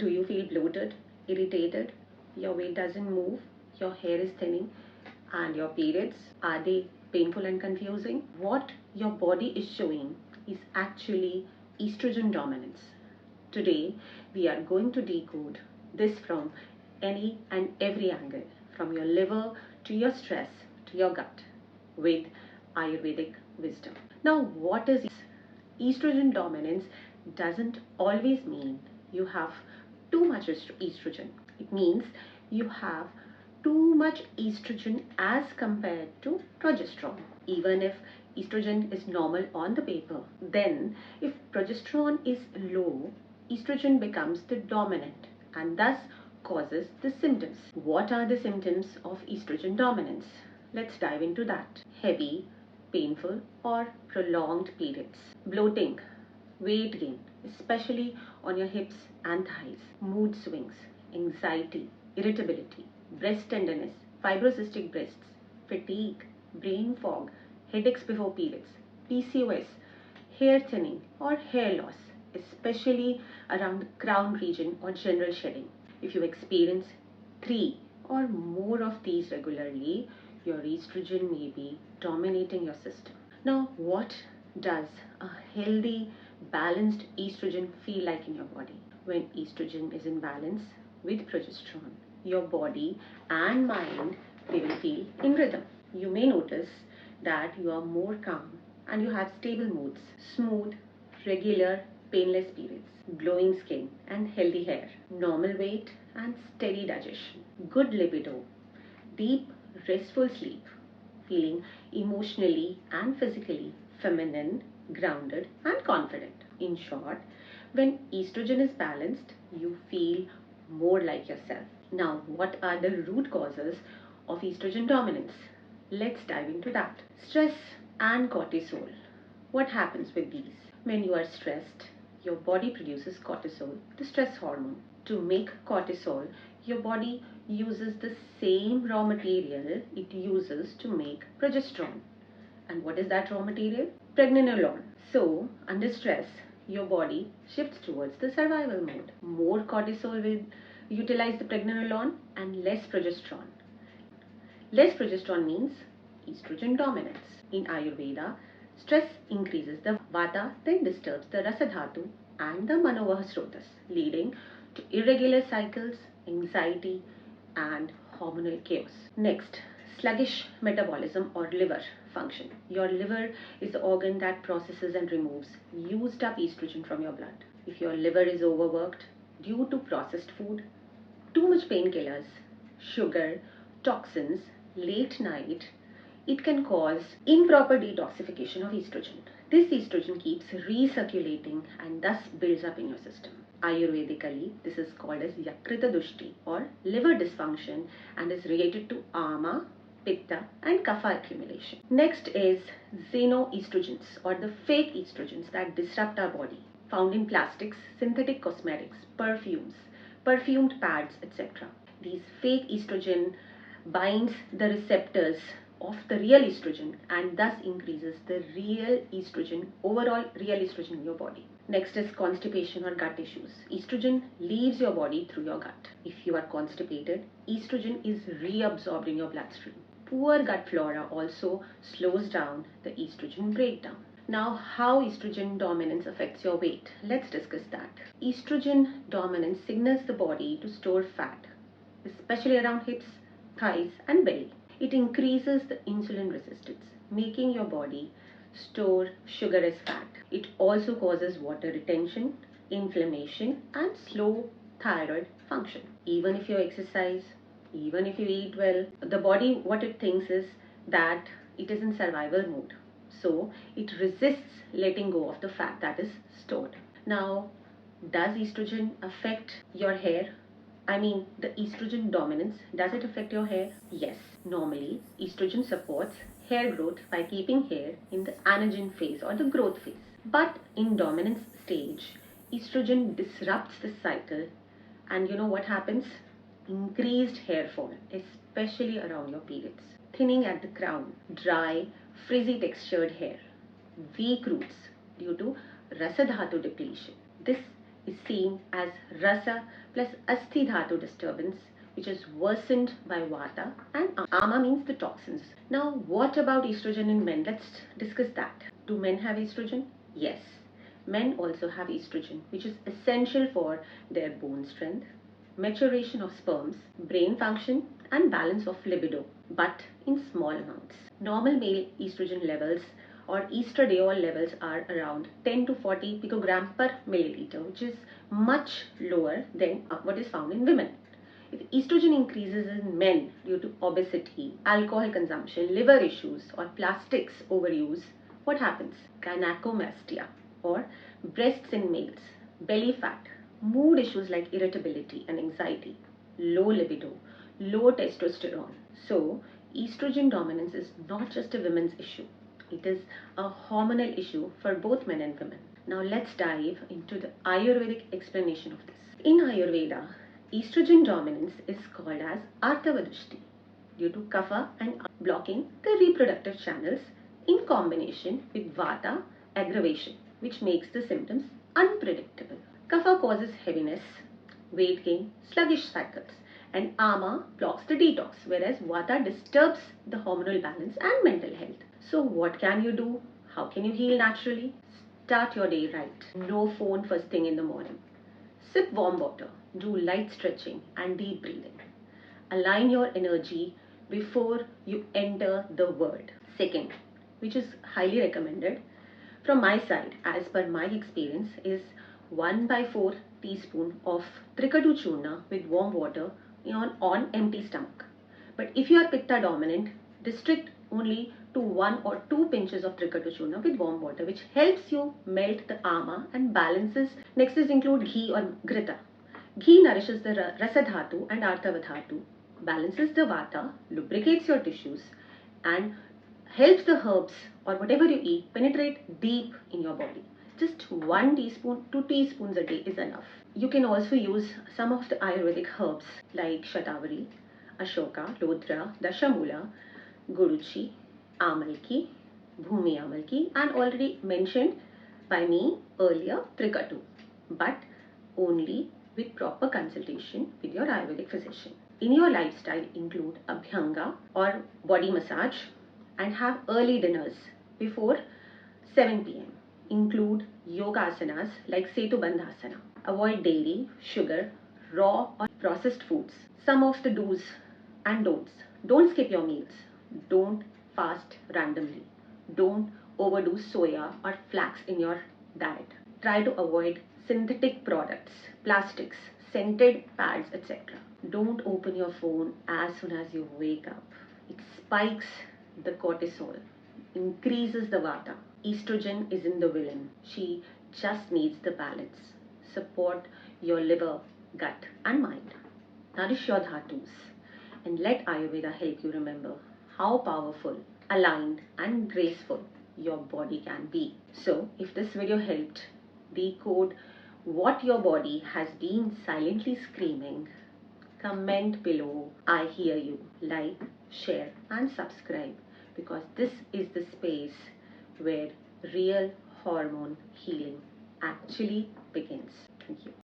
Do you feel bloated, irritated? Your weight doesn't move, your hair is thinning, and your periods, are they painful and confusing? What your body is showing is actually estrogen dominance. Today, we are going to decode this from any and every angle, from your liver to your stress to your gut, with Ayurvedic wisdom. Now, what is estrogen dominance? Doesn't always mean you have too much estrogen. It means you have too much estrogen as compared to progesterone. Even if estrogen is normal on the paper, then if progesterone is low, estrogen becomes the dominant and thus causes the symptoms. What are the symptoms of estrogen dominance? Let's dive into that. Heavy, painful or prolonged periods, bloating, weight gain, especially on your hips and thighs, mood swings, anxiety, irritability, breast tenderness, fibrocystic breasts, fatigue, brain fog, headaches before periods, PCOS, hair thinning or hair loss, especially around the crown region or general shedding. If you experience 3 or more of these regularly, your estrogen may be dominating your system. Now, what does a healthy, balanced estrogen feel like in your body? When estrogen is in balance with progesterone, your body and mind, they will feel in rhythm. You may notice that you are more calm and you have stable moods, smooth, regular, painless periods, glowing skin and healthy hair, normal weight and steady digestion, good libido, deep, restful sleep, feeling emotionally and physically feminine, grounded, and confident. In short, when estrogen is balanced, you feel more like yourself. Now, what are the root causes of estrogen dominance? Let's dive into that. Stress and cortisol. What happens with these? When you are stressed, your body produces cortisol, the stress hormone. To make cortisol, your body uses the same raw material it uses to make progesterone. And what is that raw material? Pregnenolone. So, under stress, your body shifts towards the survival mode. More cortisol will utilize the pregnenolone and less progesterone. Less progesterone means estrogen dominance. In Ayurveda, stress increases the vata, then disturbs the rasadhatu and the manovahasrotas, leading to irregular cycles, anxiety, and hormonal chaos. Next, sluggish metabolism or liver function. Your liver is the organ that processes and removes used up estrogen from your blood. If your liver is overworked due to processed food, too much painkillers, sugar, toxins, late night, it can cause improper detoxification of estrogen. This estrogen keeps recirculating and thus builds up in your system. Ayurvedically, this is called as yakrita dushti or liver dysfunction and is related to ama, pitta and kapha accumulation. Next is xenoestrogens or the fake estrogens that disrupt our body, found in plastics, synthetic cosmetics, perfumes, perfumed pads, etc. These fake estrogen binds the receptors of the real estrogen and thus increases the overall real estrogen in your body. Next is constipation or gut issues. Estrogen leaves your body through your gut. If you are constipated, estrogen is reabsorbed in your bloodstream. Poor gut flora also slows down the estrogen breakdown. Now, how estrogen dominance affects your weight? Let's discuss that. Estrogen dominance signals the body to store fat, especially around hips, thighs, and belly. It increases the insulin resistance, making your body store sugar as fat. It also causes water retention, inflammation, and slow thyroid function. Even if you exercise, even if you eat well, the body, what it thinks is that it is in survival mode. So it resists letting go of the fat that is stored. Now, does estrogen affect your hair? I mean, the estrogen dominance, does it affect your hair? Yes. Normally, estrogen supports hair growth by keeping hair in the anagen phase or the growth phase. But in dominance stage, estrogen disrupts the cycle and you know what happens? Increased hair fall, especially around your periods. Thinning at the crown, dry, frizzy textured hair, weak roots due to rasadhatu depletion. This is seen as rasa plus asti dhatu disturbance, which is worsened by vata, and ama means the toxins. Now, what about estrogen in men? Let's discuss that. Do men have estrogen? Yes. Men also have estrogen, which is essential for their bone strength, maturation of sperms, brain function, and balance of libido, but in small amounts. Normal male estrogen levels or estradiol levels are around 10 to 40 picogram per milliliter, which is much lower than what is found in women. If estrogen increases in men due to obesity, alcohol consumption, liver issues, or plastics overuse, what happens? Gynecomastia, or breasts in males, belly fat, mood issues like irritability and anxiety, low libido, low testosterone. So, estrogen dominance is not just a women's issue, it is a hormonal issue for both men and women. Now, let's dive into the Ayurvedic explanation of this. In Ayurveda, estrogen dominance is called as artavadishti due to kapha and blocking the reproductive channels in combination with vata aggravation, which makes the symptoms unpredictable. Kapha causes heaviness, weight gain, sluggish cycles, and ama blocks the detox, whereas vata disturbs the hormonal balance and mental health. So, what can you do? How can you heal naturally? Start your day right. No phone first thing in the morning. Sip warm water, do light stretching and deep breathing. Align your energy before you enter the world. Second, which is highly recommended from my side as per my experience, is 1/4 teaspoon of trikatu churna with warm water on empty stomach. But if you are pitta dominant, restrict only to 1 or 2 pinches of trikatu churna with warm water, which helps you melt the ama and balances. Next is include ghee or grita. Ghee nourishes the rasa dhatu and artava dhatu, balances the vata, lubricates your tissues, and helps the herbs or whatever you eat penetrate deep in your body. Just 1 teaspoon, 2 teaspoons a day is enough. You can also use some of the Ayurvedic herbs like Shatavari, Ashoka, Lodra, Dashamula, Guruchi, Amalki, Bhumi Amalki, and already mentioned by me earlier, Trikatu, but only with proper consultation with your Ayurvedic physician. In your lifestyle, include Abhyanga or body massage and have early dinners before 7 p.m. Include yoga asanas like Setu Bandhasana. Avoid dairy, sugar, raw or processed foods. Some of the do's and don'ts. Don't skip your meals. Don't fast randomly. Don't overdo soya or flax in your diet. Try to avoid synthetic products, plastics, scented pads, etc. Don't open your phone as soon as you wake up. It spikes the cortisol, increases the vata. Estrogen isn't the villain. She just needs the balance. Support your liver, gut, and mind. Nourish your dhatus and let Ayurveda help you remember how powerful, aligned, and graceful your body can be. So, if this video helped decode what your body has been silently screaming, comment below. I hear you. Like, share, and subscribe, because this is the space where real hormone healing actually begins. Thank you.